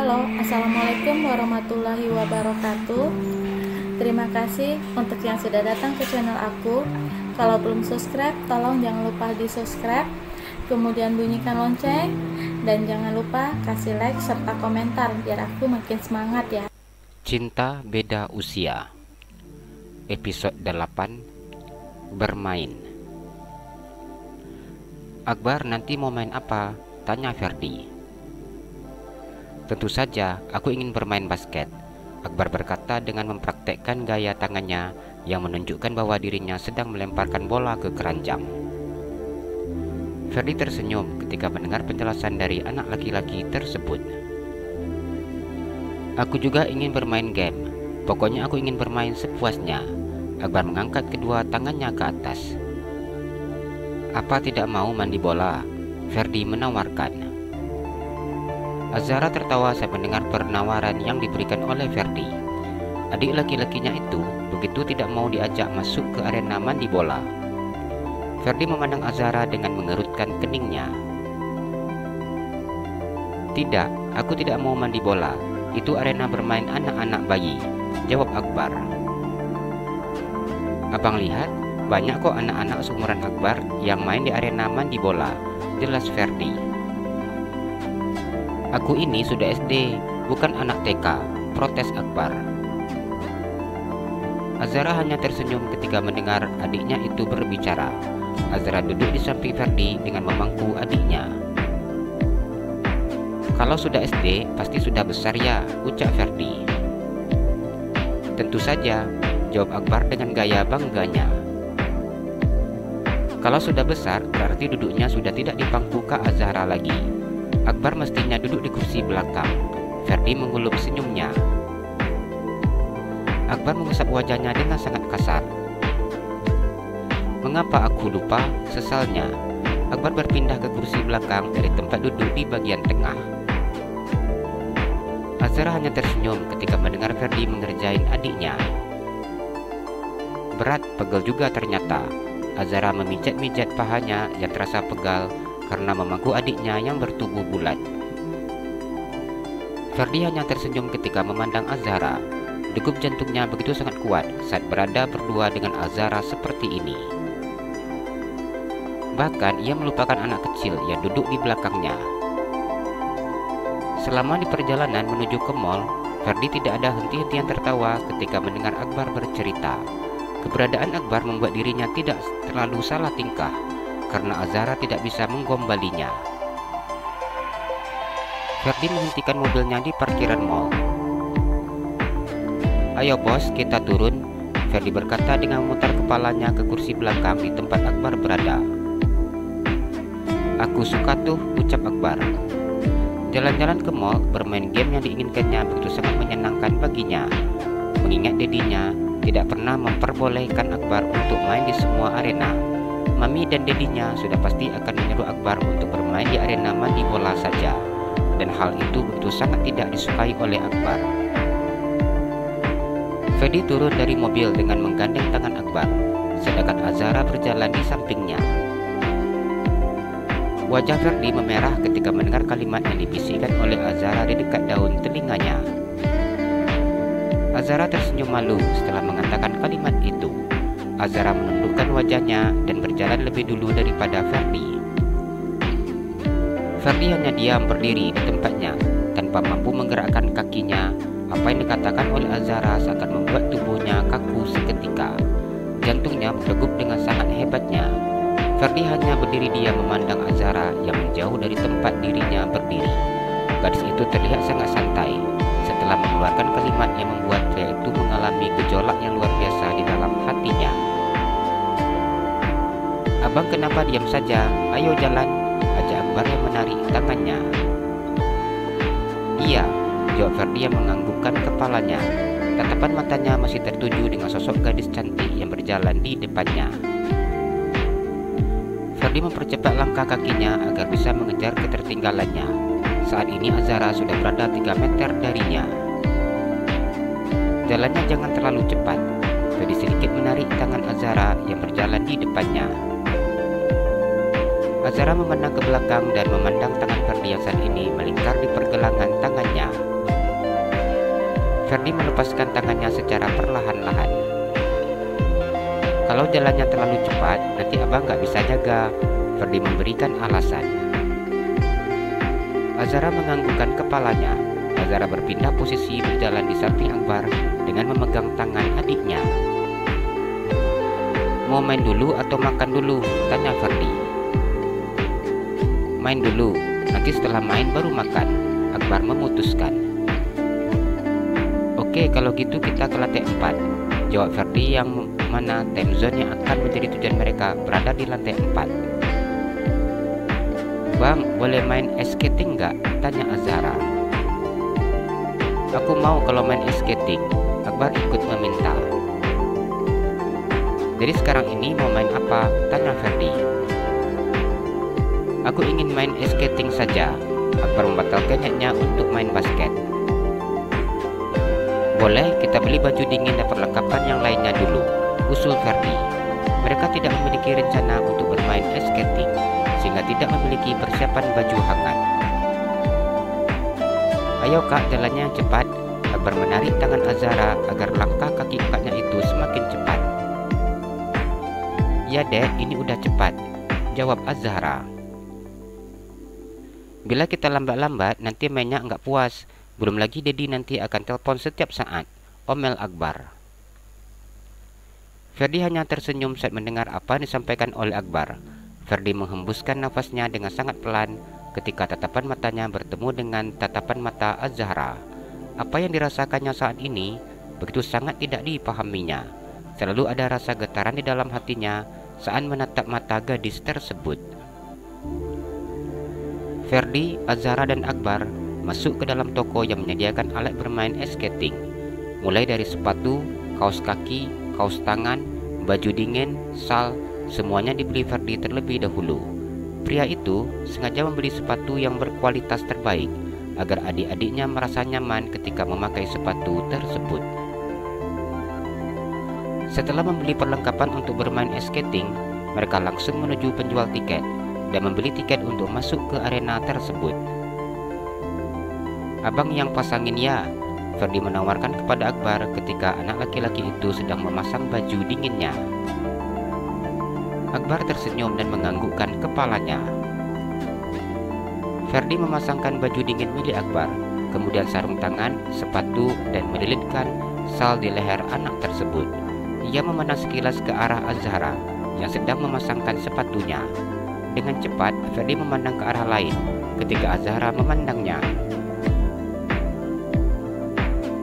Halo, Assalamualaikum warahmatullahi wabarakatuh. Terima kasih untuk yang sudah datang ke channel aku. Kalau belum subscribe, tolong jangan lupa di subscribe, kemudian bunyikan lonceng, dan jangan lupa kasih like serta komentar biar aku makin semangat ya. Cinta Beda Usia, episode 8, Bermain. Akbar nanti mau main apa? Tanya Ferdi. Tentu saja, aku ingin bermain basket, Akbar berkata dengan mempraktekkan gaya tangannya yang menunjukkan bahwa dirinya sedang melemparkan bola ke keranjang. Ferdi tersenyum ketika mendengar penjelasan dari anak laki-laki tersebut. Aku juga ingin bermain game, pokoknya aku ingin bermain sepuasnya. Akbar mengangkat kedua tangannya ke atas. Apa tidak mau mandi bola? Ferdi menawarkan. Azhara tertawa saat mendengar penawaran yang diberikan oleh Ferdi. Adik laki-lakinya itu begitu tidak mau diajak masuk ke arena mandi bola. Ferdi memandang Azhara dengan mengerutkan keningnya. Tidak, aku tidak mau mandi bola. Itu arena bermain anak-anak bayi, jawab Akbar. Abang lihat, banyak kok anak-anak seumuran Akbar yang main di arena mandi bola, jelas Ferdi. Aku ini sudah SD, bukan anak TK, protes Akbar. Azhara hanya tersenyum ketika mendengar adiknya itu berbicara. Azhara duduk di samping Ferdi dengan memangku adiknya. Kalau sudah SD, pasti sudah besar ya, ucap Ferdi. Tentu saja, jawab Akbar dengan gaya bangganya. Kalau sudah besar, berarti duduknya sudah tidak di pangku Kak Azhara lagi. Akbar mestinya duduk di kursi belakang. Ferdi mengulum senyumnya. Akbar mengusap wajahnya dengan sangat kasar. Mengapa aku lupa? Sesalnya. Akbar berpindah ke kursi belakang dari tempat duduk di bagian tengah. Azhara hanya tersenyum ketika mendengar Ferdi mengerjain adiknya. Berat, pegel juga ternyata. Azhara memijat-mijat pahanya yang terasa pegal karena memangku adiknya yang bertubuh bulat. Ferdi hanya tersenyum ketika memandang Azhara. Degup jantungnya begitu sangat kuat saat berada berdua dengan Azhara seperti ini. Bahkan ia melupakan anak kecil yang duduk di belakangnya. Selama di perjalanan menuju ke mall, Ferdi tidak ada henti-hentian tertawa ketika mendengar Akbar bercerita. Keberadaan Akbar membuat dirinya tidak terlalu salah tingkah karena Azhara tidak bisa menggombalinya. Ferdi menghentikan mobilnya di parkiran mall. Ayo bos, kita turun, Ferdi berkata dengan memutar kepalanya ke kursi belakang di tempat Akbar berada. Aku suka tuh, ucap Akbar. Jalan-jalan ke mall, bermain game yang diinginkannya begitu sangat menyenangkan baginya. Mengingat dedinya tidak pernah memperbolehkan Akbar untuk main di semua arena. Mami dan dedinya sudah pasti akan menyuruh Akbar untuk bermain di arena mandi bola saja. Dan hal itu begitu sangat tidak disukai oleh Akbar. Ferdi turun dari mobil dengan menggandeng tangan Akbar, sedangkan Azhara berjalan di sampingnya. Wajah Ferdi memerah ketika mendengar kalimat yang dibisikkan oleh Azhara di dekat daun telinganya. Azhara tersenyum malu setelah mengatakan kalimat itu. Azhara menundukkan wajahnya dan berjalan lebih dulu daripada Ferdi. Ferdi hanya diam berdiri di tempatnya tanpa mampu menggerakkan kakinya. Apa yang dikatakan oleh Azhara seakan membuat tubuhnya kaku seketika. Jantungnya berdegup dengan sangat hebatnya. Ferdi hanya berdiri diam memandang Azhara yang menjauh dari tempat dirinya berdiri. Gadis itu terlihat sangat santai setelah mengeluarkan kalimat yang membuat pria itu mengalami gejolak yang luar biasa di dalam hatinya. Abang kenapa diam saja? Ayo jalan, ajak Akbar yang menarik tangannya. Iya, jawab Ferdi yang menganggukkan kepalanya. Tatapan matanya masih tertuju dengan sosok gadis cantik yang berjalan di depannya. Ferdi mempercepat langkah kakinya agar bisa mengejar ketertinggalannya. Saat ini Azhara sudah berada 3 meter darinya. Jalannya jangan terlalu cepat. Ferdi sedikit menarik tangan Azhara yang berjalan di depannya. Azhara memandang ke belakang dan memandang tangan Ferdi yang saat ini melingkar di pergelangan tangannya. Ferdi melepaskan tangannya secara perlahan-lahan. Kalau jalannya terlalu cepat, nanti abang nggak bisa jaga, Ferdi memberikan alasan. Azhara menganggukkan kepalanya. Azhara berpindah posisi berjalan di samping Akbar dengan memegang tangan adiknya. Mau main dulu atau makan dulu? Tanya Ferdi. Main dulu, nanti setelah main baru makan, Akbar memutuskan. Oke, kalau gitu kita ke lantai 4, jawab Ferdi, yang mana time zone yang akan menjadi tujuan mereka berada di lantai 4. Bang, boleh main ice skating nggak? Tanya Azhara. Aku mau kalau main ice skating, Akbar ikut meminta. Jadi sekarang ini mau main apa? Tanya Ferdi. Aku ingin main ice skating saja, Akbar membatalkan niatnya untuk main basket. Boleh, kita beli baju dingin dan perlengkapan yang lainnya dulu, usul Ferdi. Mereka tidak memiliki rencana untuk bermain ice skating, sehingga tidak memiliki persiapan baju hangat. Ayo kak, jalannya yang cepat, Akbar menarik tangan Azhara agar langkah kaki kakaknya itu semakin cepat. Ya dek, ini udah cepat, jawab Azhara. Bila kita lambat-lambat, nanti mainnya nggak puas. Belum lagi Dedi nanti akan telepon setiap saat, omel Akbar. Ferdi hanya tersenyum saat mendengar apa yang disampaikan oleh Akbar. Ferdi menghembuskan nafasnya dengan sangat pelan ketika tatapan matanya bertemu dengan tatapan mata Azhara. Apa yang dirasakannya saat ini begitu sangat tidak dipahaminya. Selalu ada rasa getaran di dalam hatinya saat menatap mata gadis tersebut. Ferdi, Azhara, dan Akbar masuk ke dalam toko yang menyediakan alat bermain ice skating. Mulai dari sepatu, kaos kaki, kaos tangan, baju dingin, sal, semuanya dibeli Ferdi terlebih dahulu. Pria itu sengaja membeli sepatu yang berkualitas terbaik agar adik-adiknya merasa nyaman ketika memakai sepatu tersebut. Setelah membeli perlengkapan untuk bermain ice skating, mereka langsung menuju penjual tiket dan membeli tiket untuk masuk ke arena tersebut. Abang yang pasangin ya, Ferdi menawarkan kepada Akbar ketika anak laki-laki itu sedang memasang baju dinginnya. Akbar tersenyum dan menganggukkan kepalanya. Ferdi memasangkan baju dingin milik Akbar, kemudian sarung tangan, sepatu, dan melilitkan sal di leher anak tersebut. Ia memandang sekilas ke arah Azhara yang sedang memasangkan sepatunya. Dengan cepat, Ferdi memandang ke arah lain ketika Azhara memandangnya.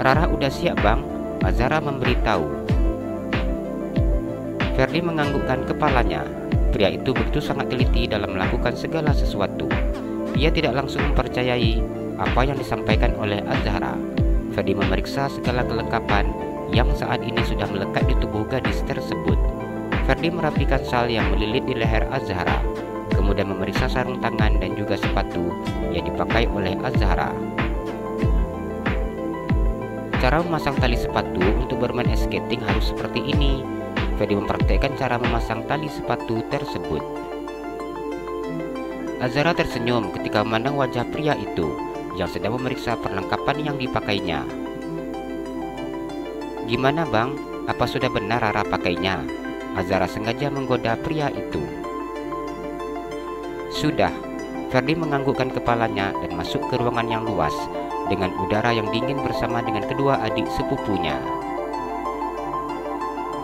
Rara udah siap bang, Azhara memberitahu. Ferdi menganggukkan kepalanya. Pria itu begitu sangat teliti dalam melakukan segala sesuatu. Ia tidak langsung mempercayai apa yang disampaikan oleh Azhara. Ferdi memeriksa segala kelengkapan yang saat ini sudah melekat di tubuh gadis tersebut. Ferdi merapikan sal yang melilit di leher Azhara, kemudian memeriksa sarung tangan dan juga sepatu yang dipakai oleh Azhara. Cara memasang tali sepatu untuk bermain ice skating harus seperti ini. Ferdi mempraktekkan cara memasang tali sepatu tersebut. Azhara tersenyum ketika memandang wajah pria itu yang sedang memeriksa perlengkapan yang dipakainya. Gimana bang, apa sudah benar Rara pakainya? Azhara sengaja menggoda pria itu. Sudah, Ferdi menganggukkan kepalanya dan masuk ke ruangan yang luas dengan udara yang dingin bersama dengan kedua adik sepupunya.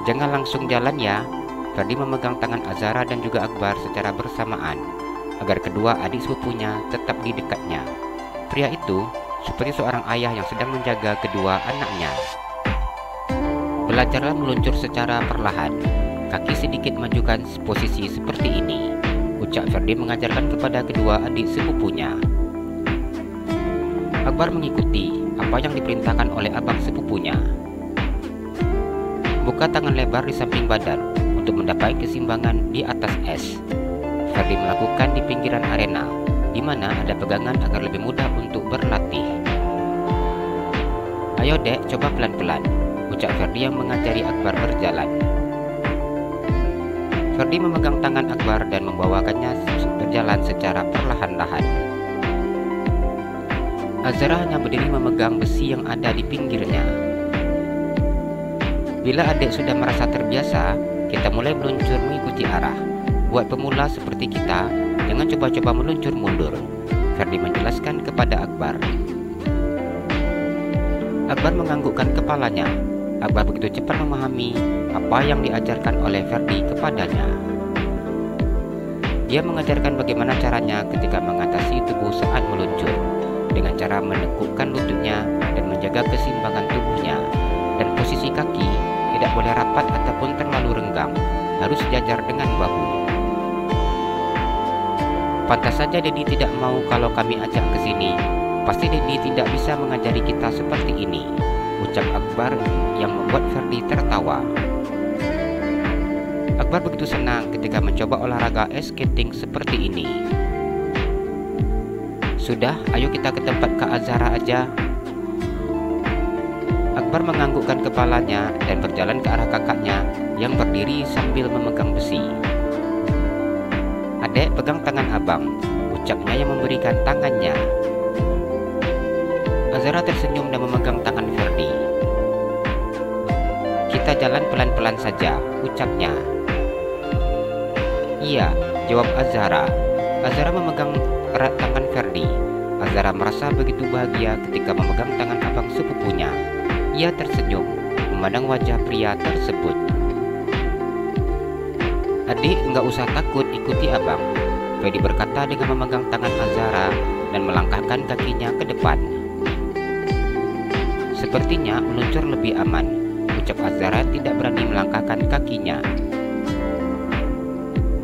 Jangan langsung jalan ya, Ferdi memegang tangan Azhara dan juga Akbar secara bersamaan agar kedua adik sepupunya tetap di dekatnya. Pria itu seperti seorang ayah yang sedang menjaga kedua anaknya. Belajarlah meluncur secara perlahan, kaki sedikit majukan posisi seperti ini, ucap Ferdi mengajarkan kepada kedua adik sepupunya. Akbar mengikuti apa yang diperintahkan oleh abang sepupunya. Buka tangan lebar di samping badan untuk mendapat keseimbangan di atas es. Ferdi melakukan di pinggiran arena, di mana ada pegangan agar lebih mudah untuk berlatih. Ayo dek, coba pelan-pelan, ucap Ferdi yang mengajari Akbar berjalan. Ferdi memegang tangan Akbar dan membawakannya berjalan secara perlahan-lahan. Azhara hanya berdiri memegang besi yang ada di pinggirnya. Bila adik sudah merasa terbiasa, kita mulai meluncur mengikuti arah. Buat pemula seperti kita, jangan coba-coba meluncur mundur, Ferdi menjelaskan kepada Akbar. Akbar menganggukkan kepalanya. Akbar begitu cepat memahami apa yang diajarkan oleh Ferdi kepadanya. Dia mengajarkan bagaimana caranya ketika mengatasi tubuh saat meluncur, dengan cara menekukkan lututnya dan menjaga keseimbangan tubuhnya, dan posisi kaki tidak boleh rapat ataupun terlalu renggang, harus sejajar dengan bahu. Pantas saja Dedi tidak mau kalau kami ajak ke sini. Pasti Dedi tidak bisa mengajari kita seperti ini, ucap Akbar yang membuat Ferdi tertawa. Akbar begitu senang ketika mencoba olahraga ice skating seperti ini. Sudah, ayo kita ke tempat Kak Azhara aja. Akbar menganggukkan kepalanya dan berjalan ke arah kakaknya yang berdiri sambil memegang besi. Adek, pegang tangan abang, ucapnya yang memberikan tangannya. Azhara tersenyum dan memegang tangan Ferdi. Kita jalan pelan-pelan saja, ucapnya. Iya, jawab Azhara. Azhara memegang erat tangan Ferdi. Azhara merasa begitu bahagia ketika memegang tangan abang sepupunya. Ia tersenyum memandang wajah pria tersebut. Adik, enggak usah takut, ikuti abang, Ferdi berkata dengan memegang tangan Azhara dan melangkahkan kakinya ke depan. Sepertinya meluncur lebih aman, ucap Azhara tidak berani melangkahkan kakinya.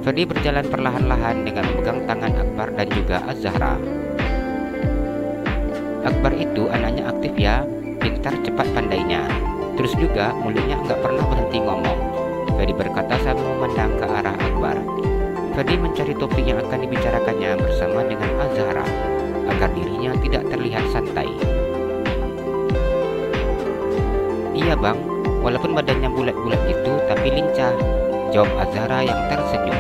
Ferdi berjalan perlahan-lahan dengan memegang tangan Akbar dan juga Azhara. Akbar itu anaknya aktif ya, pintar cepat pandainya. Terus juga mulutnya nggak pernah berhenti ngomong, Ferdi berkata sambil memandang ke arah Akbar. Ferdi mencari topik yang akan dibicarakannya bersama dengan Azhara agar dirinya tidak terlihat santai. Iya bang, walaupun badannya bulat-bulat gitu tapi lincah, jawab Azhara yang tersenyum.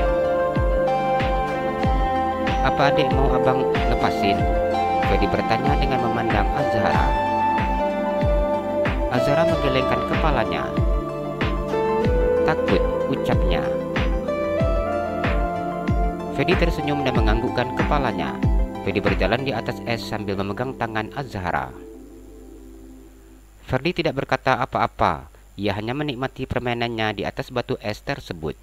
Apa adik mau abang lepasin? Ferdi bertanya dengan memandang Azhara. Azhara menggelengkan kepalanya. Takut, ucapnya. Ferdi tersenyum dan menganggukkan kepalanya. Ferdi berjalan di atas es sambil memegang tangan Azhara. Ferdi tidak berkata apa-apa. Ia hanya menikmati permainannya di atas batu es tersebut.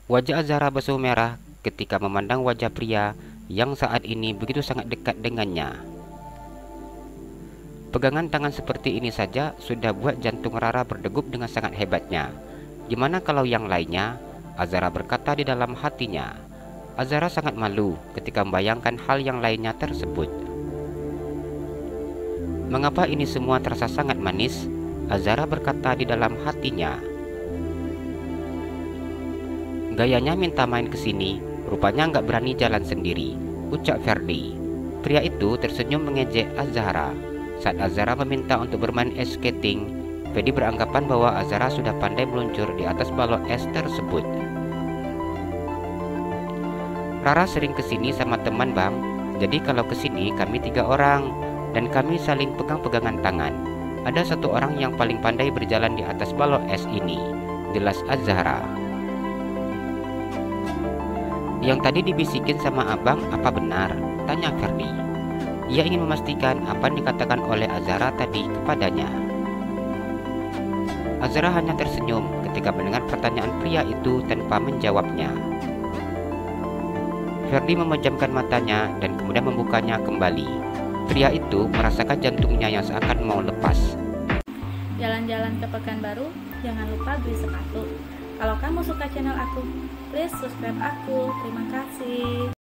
Wajah Azhara bersuhu merah ketika memandang wajah pria yang saat ini begitu sangat dekat dengannya. Pegangan tangan seperti ini saja sudah buat jantung Rara berdegup dengan sangat hebatnya. Gimana kalau yang lainnya? Azhara berkata di dalam hatinya. Azhara sangat malu ketika membayangkan hal yang lainnya tersebut. Mengapa ini semua terasa sangat manis? Azhara berkata di dalam hatinya. Gayanya minta main ke sini, rupanya nggak berani jalan sendiri, ucap Ferdi. Pria itu tersenyum mengejek Azhara. Saat Azhara meminta untuk bermain ice skating, Ferdi beranggapan bahwa Azhara sudah pandai meluncur di atas balon es tersebut. Rara sering kesini sama teman bang, jadi kalau kesini kami 3 orang, dan kami saling pegang-pegangan tangan. Ada 1 orang yang paling pandai berjalan di atas balon es ini, jelas Azhara. Yang tadi dibisikin sama abang apa benar? Tanya Ferdi. Ia ingin memastikan apa yang dikatakan oleh Azhara tadi kepadanya. Azhara hanya tersenyum ketika mendengar pertanyaan pria itu tanpa menjawabnya. Ferdi memejamkan matanya dan kemudian membukanya kembali. Pria itu merasakan jantungnya yang seakan mau lepas. Jalan-jalan ke Pekanbaru, jangan lupa beli sepatu. Kalau kamu suka channel aku, please subscribe aku. Terima kasih.